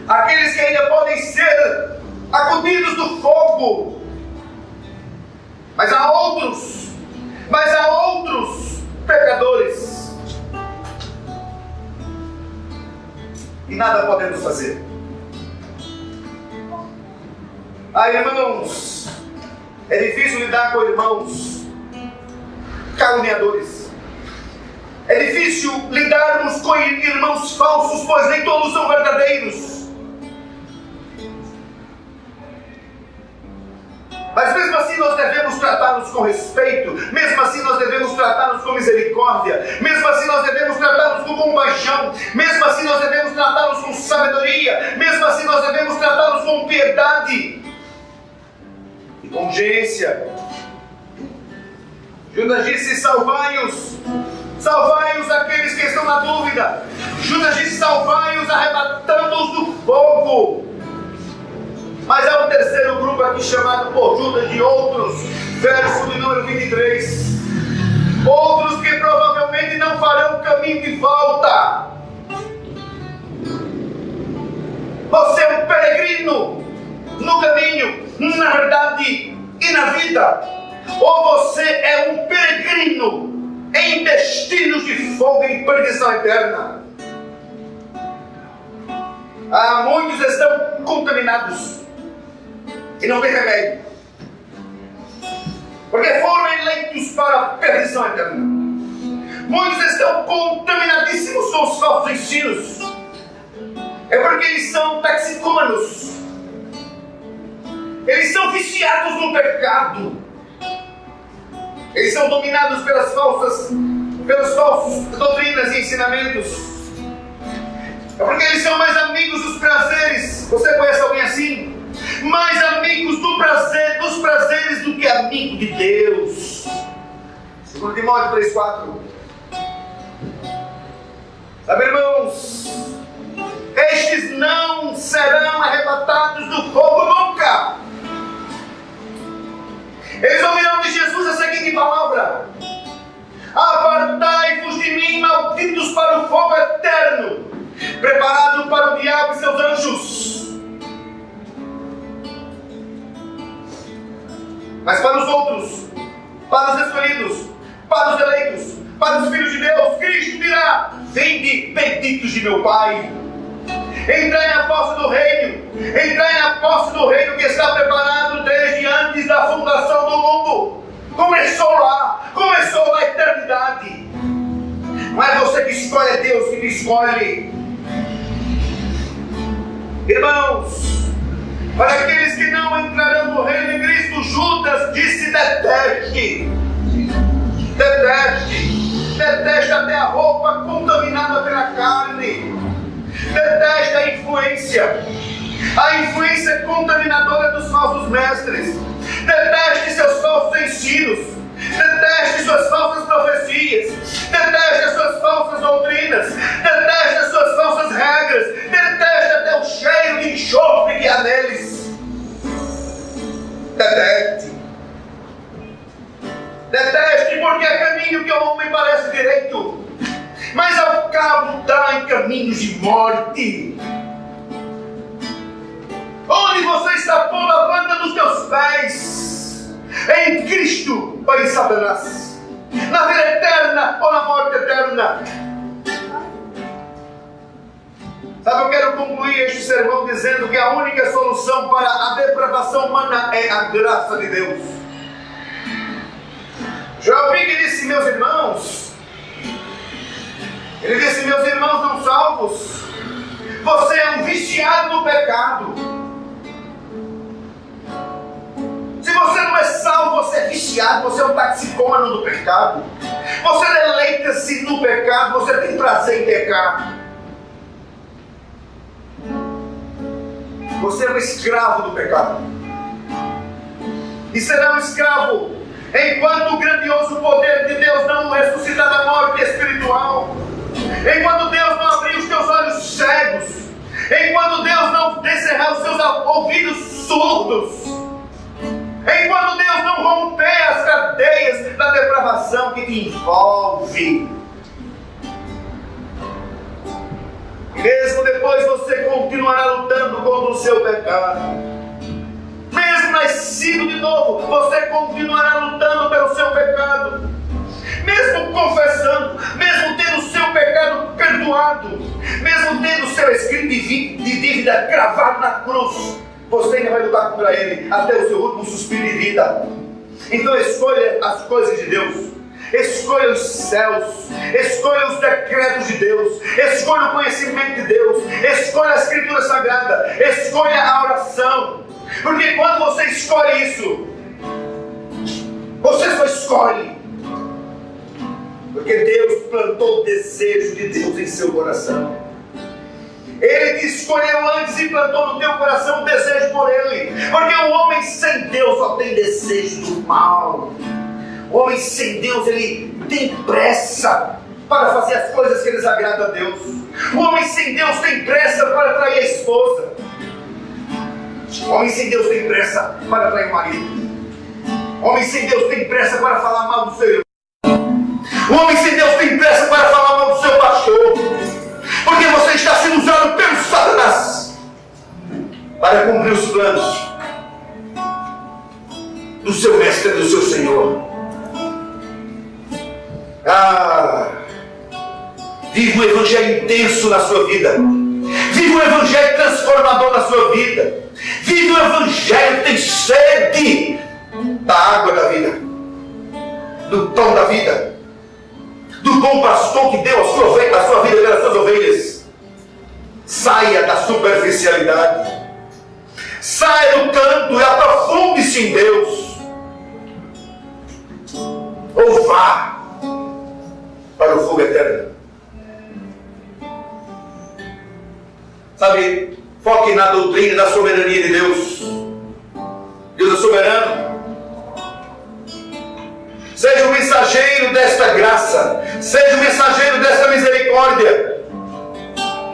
[SPEAKER 1] aqueles que ainda podem ser acudidos do fogo, mas há outros pecadores, e nada podemos fazer. Irmãos, é difícil lidar com irmãos caluniadores. É difícil lidarmos com irmãos falsos, pois nem todos são verdadeiros. Mas mesmo assim nós devemos tratá-los com respeito, mesmo assim nós devemos tratá-los com misericórdia, mesmo assim nós devemos tratá-los com compaixão, mesmo assim nós devemos tratá-los com sabedoria, mesmo assim nós devemos tratá-los com piedade e com urgência. Judas disse: salvai-os aqueles que estão na dúvida. Judas disse: salvai-os, arrebatando-os do fogo. Mas há um terceiro grupo aqui chamado por Judas de outros, verso de número 23. Outros que provavelmente não farão caminho de volta. Você é um peregrino no caminho, na verdade e na vida. Ou você é um peregrino em destinos de fogo e perdição eterna. Muitos estão contaminados e não tem remédio, porque foram eleitos para a perdição eterna. Muitos estão contaminadíssimos com os falsos ensinos, é porque eles são toxicômanos, eles são viciados no pecado. Eles são dominados pelas falsas doutrinas e ensinamentos. É porque eles são mais amigos dos prazeres. Você conhece alguém assim? Mais amigos dos prazeres do que amigo de Deus. 2 Timóteo 3,4. Sabe, irmãos, estes não serão arrebatados do fogo nunca. Eles ouvirão de Jesus a seguinte palavra: apartai-vos de mim, malditos, para o fogo eterno, preparado para o diabo e seus anjos. Mas para os outros, para os escolhidos, para os eleitos, para os filhos de Deus, Cristo dirá: vinde, benditos de meu Pai, entrai na posse do reino, entrai na posse do reino que está preparado desde antes da fundação do mundo. Começou lá a eternidade. Não é você que escolhe, é Deus que te escolhe. Irmãos, para aqueles que não entrarão no reino de Cristo, Judas disse: deteste até a roupa contaminada pela carne.
[SPEAKER 2] a influência contaminadora dos falsos mestres. Deteste seus falsos ensinos, deteste suas falsas profecias, deteste as suas falsas doutrinas, deteste as suas falsas regras, deteste até o cheiro de enxofre que há neles. Deteste porque é caminho que ao homem parece direito, mas ao cabo dá em caminhos de morte. Onde você está pondo a planta dos teus pés? Em Cristo ou em Satanás? Na vida eterna ou na morte eterna? Sabe, eu quero concluir este sermão dizendo que a única solução para a depravação humana é a graça de Deus. Joel Pink disse, meus irmãos, ele disse, meus irmãos não salvos, você é um viciado no pecado. Se você não é salvo, você é viciado, você é um toxicômano do pecado. Você deleita-se no pecado, você tem prazer em pecar. Você é um escravo do pecado. E será um escravo enquanto o grandioso poder de Deus não ressuscitar da morte espiritual. Enquanto Deus não abrir os teus olhos cegos. Enquanto Deus não descerrar os seus ouvidos surdos. Enquanto Deus não romper as cadeias da depravação que te envolve. Mesmo depois você continuará lutando contra o seu pecado. Mesmo nascido de novo, você continuará lutando pelo seu pecado. Mesmo confessando, mesmo tendo o seu pecado perdoado, mesmo tendo o seu escrito de dívida cravado na cruz, você ainda vai lutar contra ele até o seu último suspiro de vida. Então escolha as coisas de Deus, escolha os céus, escolha os decretos de Deus, escolha o conhecimento de Deus, escolha a Escritura Sagrada, escolha a oração. Porque quando você escolhe isso, você só escolhe porque Deus plantou o desejo de Deus em seu coração. Ele te escolheu antes e plantou no teu coração o desejo por Ele. Porque o homem sem Deus só tem desejo do mal. O homem sem Deus, ele tem pressa para fazer as coisas que lhes agradam a Deus. O homem sem Deus tem pressa para trair a esposa. O homem sem Deus tem pressa para trair o marido. O homem sem Deus tem pressa para falar mal do seu irmão. O homem sem Deus tem pressa para falar mal do seu pastor. Porque você está sendo usado pelo Satanás para cumprir os planos do seu mestre e do seu Senhor. Viva um evangelho intenso na sua vida. Viva um evangelho transformador na sua vida. Viva um evangelho que tem sede da água da vida, do pão da vida, do bom pastor que deu a sua vida pelas suas ovelhas. Saia da superficialidade, saia do canto e aprofunde-se em Deus, ou vá para o fogo eterno. Sabe, foque na doutrina da soberania de Deus. Deus é soberano. Seja o mensageiro desta graça, seja o mensageiro desta misericórdia.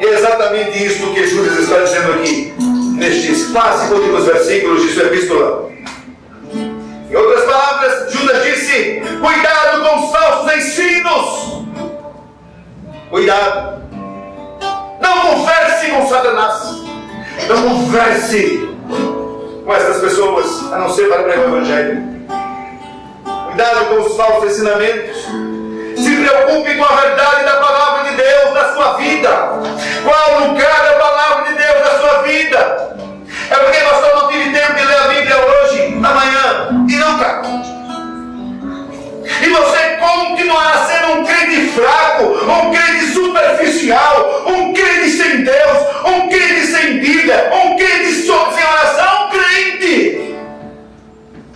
[SPEAKER 2] E é exatamente isso que Judas está dizendo aqui, nestes quase últimos versículos de sua epístola. Em outras palavras, Judas disse: cuidado com os falsos ensinos. Cuidado. Não converse com Satanás. Não converse com essas pessoas, a não ser para pregar o Evangelho. Cuidado com os falsos ensinamentos. Se preocupe com a verdade da palavra de Deus na sua vida. Qual o lugar da palavra de Deus na sua vida? É porque pastor, não tive tempo de ler a Bíblia hoje, amanhã e nunca. E você continuará sendo um crente fraco, um crente superficial, um crente sem Deus, um crente sem Bíblia, um crente sem oração, um crente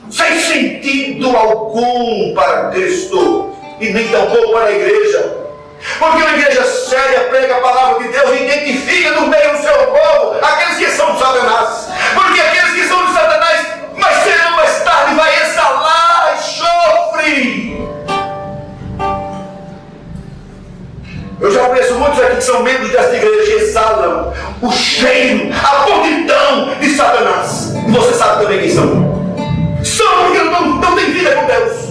[SPEAKER 2] sem sentido algum para Cristo e nem tampouco para a igreja. Porque uma igreja séria prega a palavra de Deus e identifica no meio do seu povo aqueles que são de Satanás. Porque aqueles que são de Satanás, mas serão mais tarde, vai exalar enxofre. Eu já conheço muitos aqui que são membros desta igreja que exalam o cheiro, a podridão de Satanás. E você sabe também quem são. São porque não têm vida com Deus.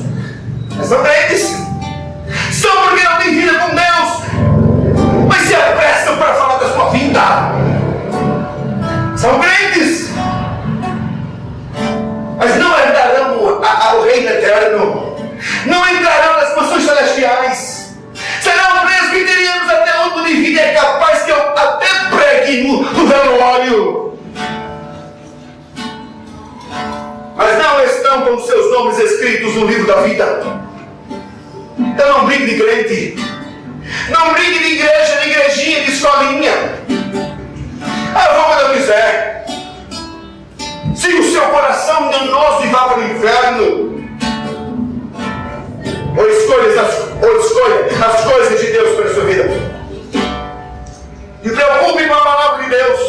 [SPEAKER 2] Mas são crentes. São porque não têm vida com Deus, mas se apressam para falar da sua vida. São crentes, mas não entrarão ao reino eterno. Não entrarão nas mansões celestiais. Serão presbiterianos até onde de vida é capaz que eu até pregue no velório. Mas não estão com seus nomes escritos no livro da vida. Então não brigue de crente. Não brigue de igreja, de igrejinha, de escolinha. Eu vou quando eu quiser. Se o seu coração enganoso e vá para o inferno, ou escolha as coisas de Deus para a sua vida. E preocupe com a palavra de Deus.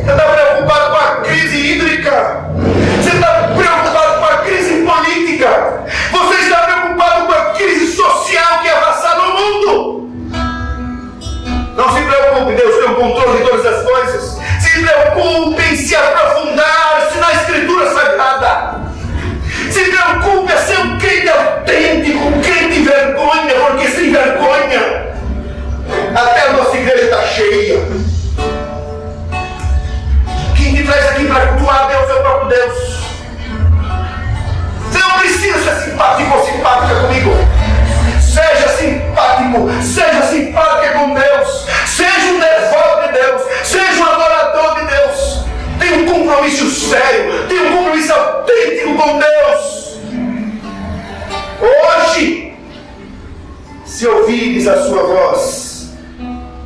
[SPEAKER 2] Você está preocupado com a crise hídrica. Você está preocupado com a crise política. Você está preocupado com a crise social que é avançada no mundo. Não se preocupe, Deus tem o controle de todas as coisas. Se preocupe em se aprofundar-se na Escritura Sagrada. Se preocupe em ser um crente autêntico, um crente vergonha, porque sem vergonha até a nossa igreja está cheia. Quem te traz aqui para cultuar Deus é o próprio Deus. Você não precisa ser simpático ou simpática comigo. Seja simpática com Deus. Seja um devoto de Deus. Seja um adorador de Deus. Tenha um compromisso sério. Tenha um compromisso autêntico com Deus. Hoje, se ouvires a sua voz,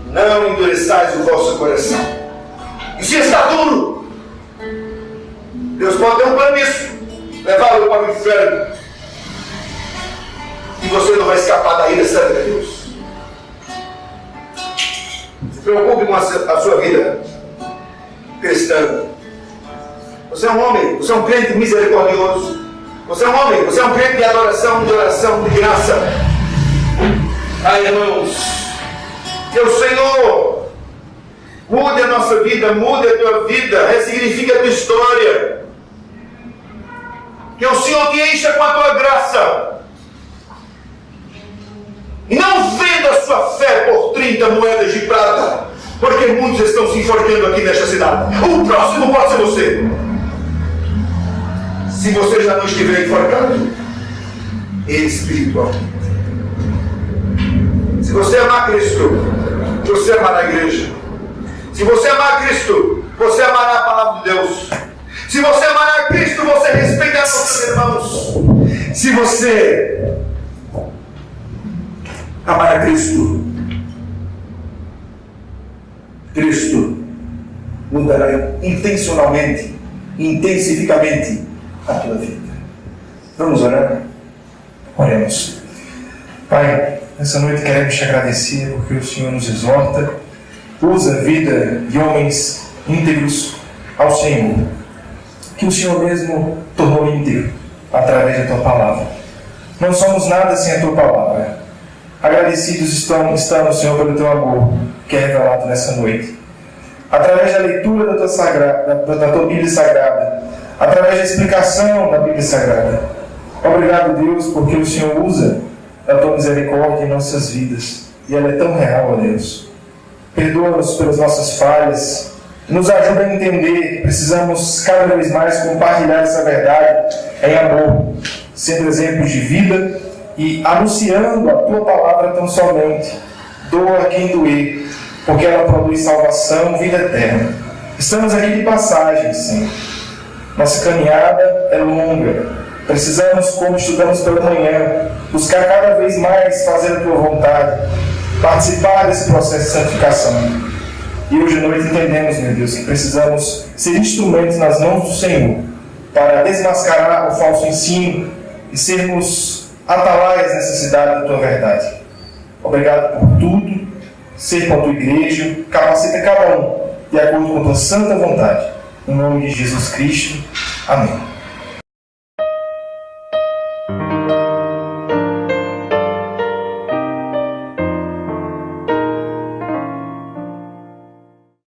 [SPEAKER 2] não endureçais o vosso coração. E se está duro, Deus pode ter um plano nisso, levá-lo para o inferno, e você não vai escapar da ira santa de Deus. Se preocupe com a sua vida cristã. Você é um homem, você é um crente misericordioso. Você é um homem, você é um crente de adoração, de oração, de graça. Ai, irmãos, que o Senhor mude a nossa vida, mude a tua vida, ressignifique a tua história. Que o Senhor te encha com a tua graça. E não venda a sua fé por 30 moedas de prata, porque muitos estão se enforcando aqui nesta cidade. O próximo pode ser você. Se você já não estiver enforcado espiritualmente. Se você amar Cristo, você amará a igreja. Se você amar Cristo, você amará a palavra de Deus. Se você amará a Cristo, você respeitará os seus irmãos. Se você amar a Cristo, Cristo mudará intencionalmente, intensificamente a tua vida. Vamos orar? Oremos. Pai, nessa noite queremos te agradecer porque o Senhor nos exorta, usa a vida de homens íntegros ao Senhor, que o Senhor mesmo tornou íntegro através da tua palavra. Não somos nada sem a tua palavra. Agradecidos estamos, Senhor, pelo teu amor que é revelado nessa noite. Através da leitura da tua Bíblia Sagrada, através da explicação da Bíblia Sagrada. Obrigado, Deus, porque o Senhor usa a tua misericórdia em nossas vidas. E ela é tão real, ó Deus. Perdoa-nos pelas nossas falhas. Nos ajuda a entender que precisamos cada vez mais compartilhar essa verdade em amor, sendo exemplos de vida e anunciando a tua palavra tão somente. Doa a quem doer, porque ela produz salvação, vida eterna. Estamos aqui de passagem, Senhor. Nossa caminhada é longa. Precisamos, como estudamos pela manhã, buscar cada vez mais fazer a tua vontade, participar desse processo de santificação. E hoje à noite entendemos, meu Deus, que precisamos ser instrumentos nas mãos do Senhor para desmascarar o falso ensino e sermos atalaias nessa cidade da tua verdade.
[SPEAKER 3] Obrigado por tudo. Seja com a tua igreja, capacita cada um de acordo com a tua santa vontade. Em nome de Jesus Cristo. Amém.